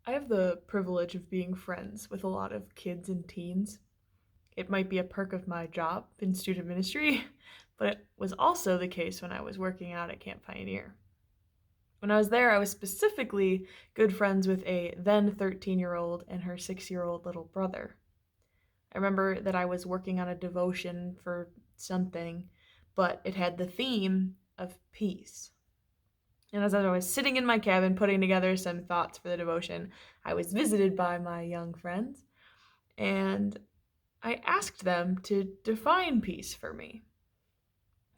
I have the privilege of being friends with a lot of kids and teens. It might be a perk of my job in student ministry, but it was also the case when I was working out at Camp Pioneer. When I was there, I was specifically good friends with a then 13-year-old and her 6-year-old little brother. I remember that I was working on a devotion for something, but it had the theme of peace. And as I was sitting in my cabin putting together some thoughts for the devotion, I was visited by my young friends, and I asked them to define peace for me.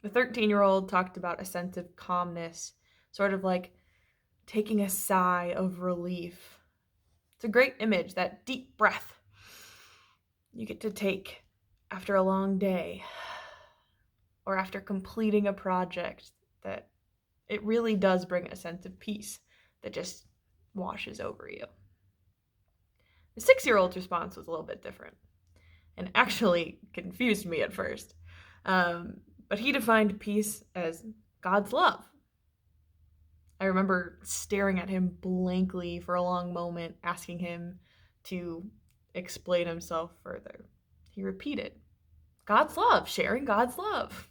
The 13-year-old talked about a sense of calmness, sort of like taking a sigh of relief. It's a great image, that deep breath you get to take after a long day or after completing a project, that it really does bring a sense of peace that just washes over you. The 6-year-old's response was a little bit different and actually confused me at first. But he defined peace as God's love. I remember staring at him blankly for a long moment, asking him to explain himself further. He repeated, God's love, sharing God's love.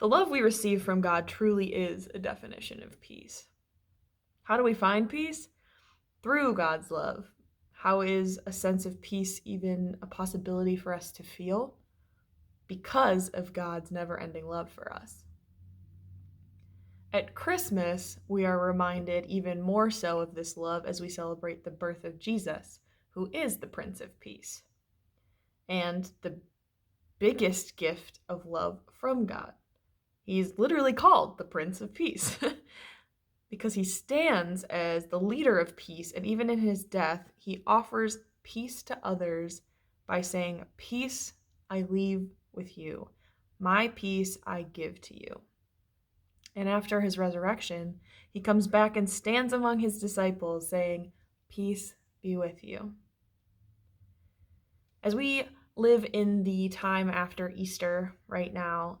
The love we receive from God truly is a definition of peace. How do we find peace? Through God's love. How is a sense of peace even a possibility for us to feel? Because of God's never-ending love for us. At Christmas, we are reminded even more so of this love as we celebrate the birth of Jesus, who is the Prince of Peace, and the biggest gift of love from God. He's literally called the Prince of Peace because he stands as the leader of peace, and even in his death, he offers peace to others by saying, "Peace I leave with you. My peace I give to you." And after his resurrection, he comes back and stands among his disciples saying, "Peace be with you." As we live in the time after Easter right now,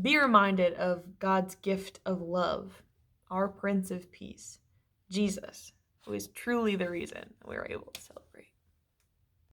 be reminded of God's gift of love, our Prince of Peace, Jesus, who is truly the reason we're able to celebrate.